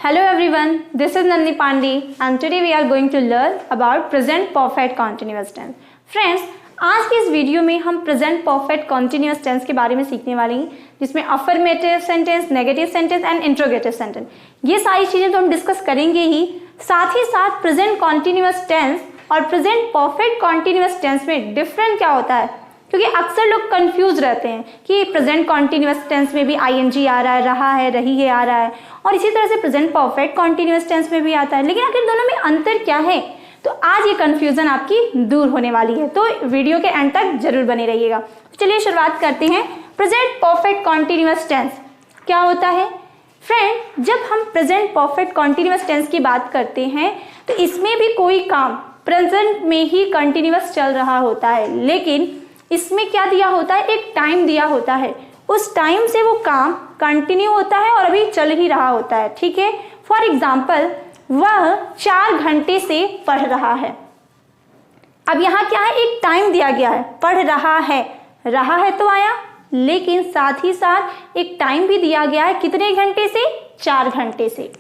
Hello everyone, this is Nandini Pandey and today we are going to learn about present perfect continuous tense. Friends, आज की इस video में हम present perfect continuous tense के बारे में सीखने वाले हैं, जिसमें affirmative sentence, negative sentence and interrogative sentence, ये सारी चीजें तो हम डिस्कस करेंगे ही साथ प्रेजेंट कॉन्टिन्यूअस टेंस और प्रेजेंट परफेक्ट कॉन्टिन्यूअस टेंस में डिफरेंट क्या होता है, क्योंकि अक्सर लोग कंफ्यूज रहते हैं कि प्रेजेंट कॉन्टिन्यूअस टेंस में भी आईएनजी आ रहा है, रहा है, रही है आ रहा है, और इसी तरह से प्रेजेंट परफेक्ट कॉन्टिन्यूअस टेंस में भी आता है, लेकिन आखिर दोनों में अंतर क्या है। तो आज ये कंफ्यूजन आपकी दूर होने वाली है, तो वीडियो के एंड तक जरूर बने रहिएगा। चलिए शुरुआत करते हैं। प्रेजेंट परफेक्ट कॉन्टिन्यूअस टेंस क्या होता है। फ्रेंड, जब हम प्रेजेंट परफेक्ट कॉन्टिन्यूअस टेंस की बात करते हैं तो इसमें भी कोई काम प्रेजेंट में ही कंटिन्यूअस चल रहा होता है, लेकिन इसमें क्या दिया होता है, एक टाइम दिया होता है, उस टाइम से वो काम कंटिन्यू होता है और अभी चल ही रहा होता है। ठीक है, फॉर एग्जाम्पल, वह 4 घंटे से पढ़ रहा है। अब यहाँ क्या है, एक टाइम दिया गया है, पढ़ रहा है तो आया, लेकिन साथ ही साथ एक टाइम भी दिया गया है, कितने घंटे से, 4 घंटे से।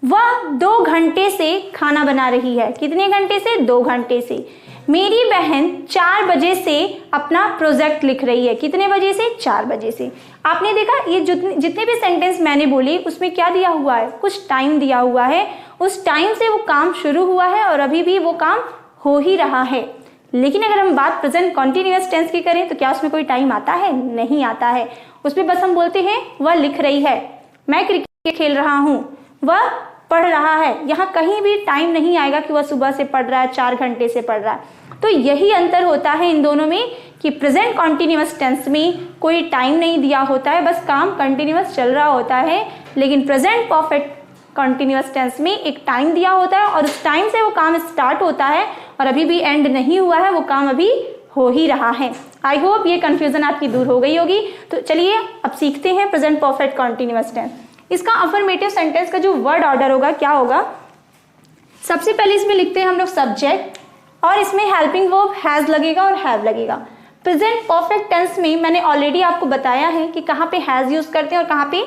वह 2 घंटे से खाना बना रही है, कितने घंटे से, 2 घंटे से। मेरी बहन 4 बजे से अपना प्रोजेक्ट लिख रही है, कितने बजे से, 4 बजे से। आपने देखा ये जितने भी सेंटेंस मैंने बोले उसमें क्या दिया हुआ है, कुछ टाइम दिया हुआ है, उस टाइम से वो काम शुरू हुआ है और अभी भी वो काम हो ही रहा है। लेकिन अगर हम बात प्रेजेंट कॉन्टिन्यूअस टेंस की करें तो क्या उसमें कोई टाइम आता है, नहीं आता है। उसमें बस हम बोलते हैं वह लिख रही है, मैं क्रिकेट खेल रहा हूँ, वह पढ़ रहा है, यहाँ कहीं भी टाइम नहीं आएगा कि वह सुबह से पढ़ रहा है, 4 घंटे से पढ़ रहा है। तो यही अंतर होता है इन दोनों में कि प्रेजेंट कॉन्टिन्यूअस टेंस में कोई टाइम नहीं दिया होता है, बस काम कंटिन्यूअस चल रहा होता है, लेकिन प्रेजेंट परफेक्ट कॉन्टिन्यूअस टेंस में एक टाइम दिया होता है और उस टाइम से वो काम स्टार्ट होता है और अभी भी एंड नहीं हुआ है, वो काम अभी हो ही रहा है। आई होप ये कंफ्यूजन आपकी दूर हो गई होगी। तो चलिए अब सीखते हैं प्रेजेंट परफेक्ट कॉन्टिन्यूअस टेंस। इसका अफर्मेटिव सेंटेंस का जो वर्ड ऑर्डर होगा क्या होगा, सबसे पहले इसमें लिखते हैं हम लोग सब्जेक्ट और इसमें हेल्पिंग वर्ब हैज लगेगा और हैव लगेगा। प्रेजेंट परफेक्ट टेंस में मैंने ऑलरेडी आपको बताया है कि कहाँ पे हैज यूज करते हैं और कहाँ पे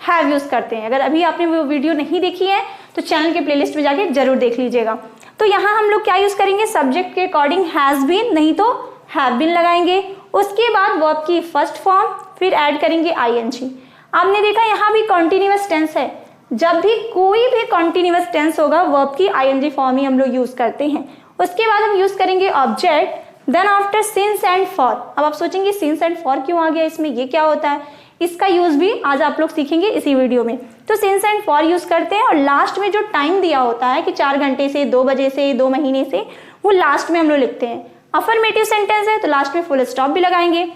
हैव यूज करते हैं। अगर अभी आपने वो वीडियो नहीं देखी है तो चैनल के प्लेलिस्ट में जाके जरूर देख लीजिएगा। तो यहाँ हम लोग क्या यूज करेंगे, सब्जेक्ट के अकॉर्डिंग हैज बीन नहीं तो हैव बीन लगाएंगे, उसके बाद वर्ब की फर्स्ट फॉर्म, फिर ऐड करेंगे आईएनजी। आपने देखा यहाँ भी कॉन्टिन्यूअस टेंस है, जब भी कोई भी कॉन्टिन्यूअस टेंस होगा वर्ब की आईएनजी फॉर्म ही हम लोग यूज करते हैं। उसके बाद हम यूज करेंगे object, then after since and for. अब आप सोचेंगे सिंस एंड फॉर क्यों आ गया इसमें, ये क्या होता है, इसका यूज भी आज आप लोग सीखेंगे इसी वीडियो में। तो सिंस एंड फॉर यूज करते हैं और लास्ट में जो टाइम दिया होता है कि 4 घंटे से, 2 बजे से, 2 महीने से, वो लास्ट में हम लोग लिखते हैं। अफर्मेटिव सेंटेंस है तो लास्ट में फुल स्टॉप भी लगाएंगे।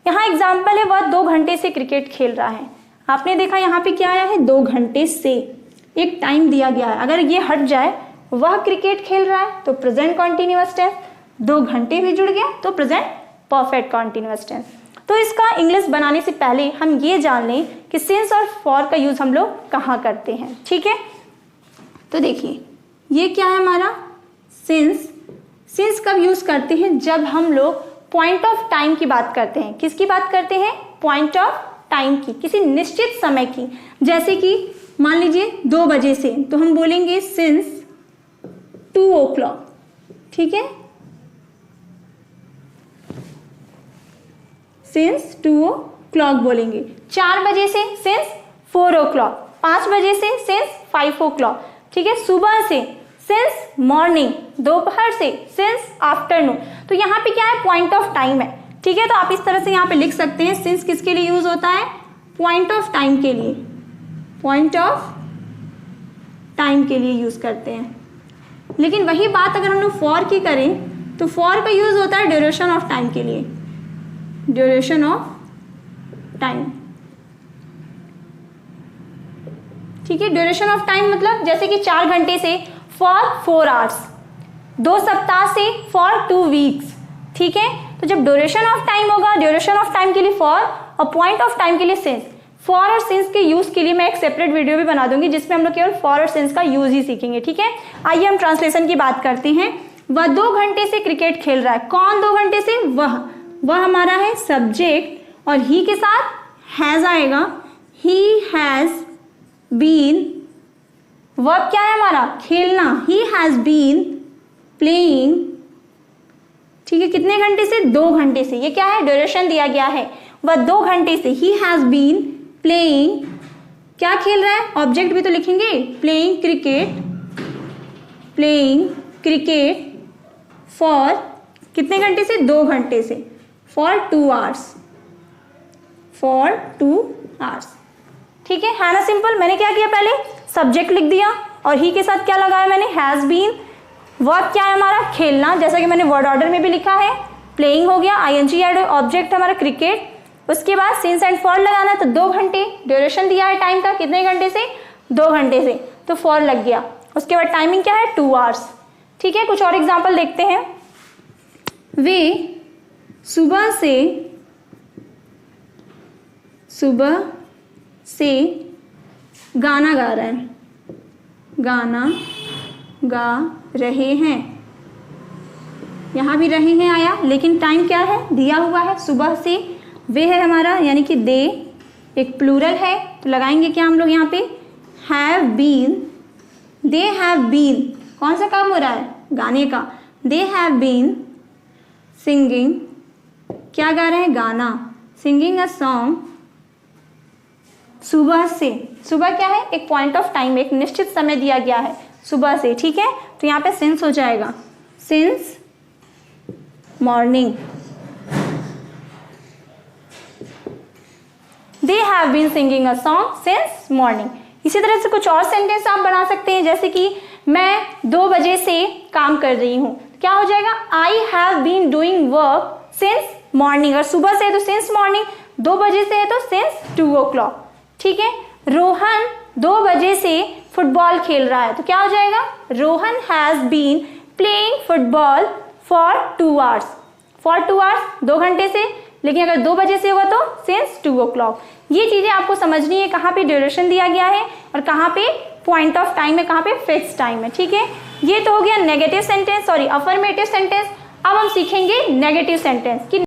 यहाँ एग्जाम्पल है, वह 2 घंटे से क्रिकेट खेल रहा है। आपने देखा यहाँ पे क्या आया है, 2 घंटे से, एक टाइम दिया गया है। अगर ये हट जाए, वह क्रिकेट खेल रहा है, तो प्रेजेंट कॉन्टिन्यूअस टेंस, 2 घंटे भी जुड़ गया तो प्रेजेंट परफेक्ट कॉन्टिन्यूअस टेंस। तो इसका इंग्लिश बनाने से पहले हम ये जान लें कि सिंस और फॉर का यूज हम लोग कहाँ करते हैं। ठीक है, तो देखिए ये क्या है हमारा सिंस। सिंस कब यूज करते हैं, जब हम लोग पॉइंट ऑफ टाइम की बात करते हैं। किसकी बात करते हैं, पॉइंट ऑफ टाइम की, किसी निश्चित समय की। जैसे कि मान लीजिए 2 बजे से, तो हम बोलेंगे सिंस 2 o'clock। ठीक है, सिंस 2 o'clock बोलेंगे। 4 बजे से सिंस 4 o'clock, 5 बजे से सिंस 5 o'clock। ठीक है, सुबह से सिंस मॉर्निंग, दोपहर से सिंस आफ्टरनून। तो यहाँ पे क्या है, पॉइंट ऑफ टाइम है। ठीक है, तो आप इस तरह से यहाँ पे लिख सकते हैं, सिंस किसके लिए यूज होता है, पॉइंट ऑफ टाइम के लिए, पॉइंट ऑफ टाइम के लिए यूज करते हैं। लेकिन वही बात अगर हम लोग फॉर की करें तो फॉर का यूज होता है ड्यूरेशन ऑफ टाइम के लिए, ड्यूरेशन ऑफ टाइम। ठीक है, ड्यूरेशन ऑफ टाइम मतलब जैसे कि 4 घंटे से फॉर 4 आवर्स, 2 सप्ताह से फॉर 2 वीक्स। ठीक है, तो जब ड्यूरेशन ऑफ टाइम होगा, ड्यूरेशन ऑफ टाइम के लिए फॉर और पॉइंट ऑफ टाइम के लिए सिंस। फॉर और सिंस के यूज के लिए मैं एक सेपरेट वीडियो भी बना दूंगी जिसमें हम लोग केवल फॉर और सिंस का यूज ही सीखेंगे। ठीक है, आइए हम ट्रांसलेशन की बात करते हैं। वह 2 घंटे से क्रिकेट खेल रहा है। कौन 2 घंटे से, वह हमारा है सब्जेक्ट और ही के साथ हैज आएगा। ही हैज बीन वर्ब क्या है हमारा, खेलना। ही हैज़ बीन प्लेइंग, ठीक है, कितने घंटे से, 2 घंटे से। ये क्या है, ड्यूरेशन दिया गया है, वह 2 घंटे से। ही हैज़ बीन प्लेइंग, क्या खेल रहा है, ऑब्जेक्ट भी तो लिखेंगे, playing cricket, playing cricket for कितने घंटे से, 2 घंटे से, फॉर 2 आवर्स, फॉर 2 आवर्स। ठीक है ना, सिंपल। मैंने क्या किया, पहले सब्जेक्ट लिख दिया और ही के साथ क्या लगाया मैंने, हैज़ बीन। वर्ब क्या है हमारा, खेलना, जैसा कि मैंने वर्ड ऑर्डर में भी लिखा है। प्लेइंग हो गया, आईएनजी ऐड, ऑब्जेक्ट हमारा क्रिकेट। उसके बाद सिंस एंड फॉर लगाना है, तो 2 घंटे ड्यूरेशन दिया है टाइम का, कितने घंटे से, 2 घंटे से, तो फॉर लग गया। उसके बाद टाइमिंग क्या है, 2 आवर्स। ठीक है, कुछ और एग्जाम्पल देखते हैं। वे सुबह से गाना गा रहे हैं, गाना गा रहे हैं। यहाँ भी रहे हैं आया, लेकिन टाइम क्या है, दिया हुआ है, सुबह से। वे है हमारा, यानी कि दे एक प्लूरल है, तो लगाएंगे क्या हम लोग यहाँ पे, have been. They have been, कौन सा काम हो रहा है, गाने का। दे हैव बीन सिंगिंग, क्या गा रहे हैं, गाना, सिंगिंग अ सॉन्ग, सुबह से। सुबह क्या है, एक पॉइंट ऑफ टाइम, एक निश्चित समय दिया गया है, सुबह से। ठीक है, तो यहाँ पे सिंस हो जाएगा, since morning. They have been singing a song since morning. इसी तरह से कुछ और सेंटेंस आप बना सकते हैं, जैसे कि मैं 2 बजे से काम कर रही हूँ, क्या हो जाएगा, I have been doing work since morning. और सुबह से है तो सिंस मॉर्निंग, 2 बजे से है तो सिंस 2 o'clock। ठीक है, रोहन 2 बजे से फुटबॉल खेल रहा है, तो क्या हो जाएगा, Rohan has been playing football for 2 hours. For 2 hours 2 घंटे से, लेकिन अगर 2 बजे से होगा तो सिंस 2 o'clock। ये चीजें आपको समझनी है, कहाँ पे ड्यूरेशन दिया गया है और कहाँ पे पॉइंट ऑफ टाइम है, कहाँ पे फिक्स टाइम है। ठीक है, ये तो हो गया negative sentence, sorry affirmative sentence. अब हम सीखेंगे नेगेटिव सेंटेंस कि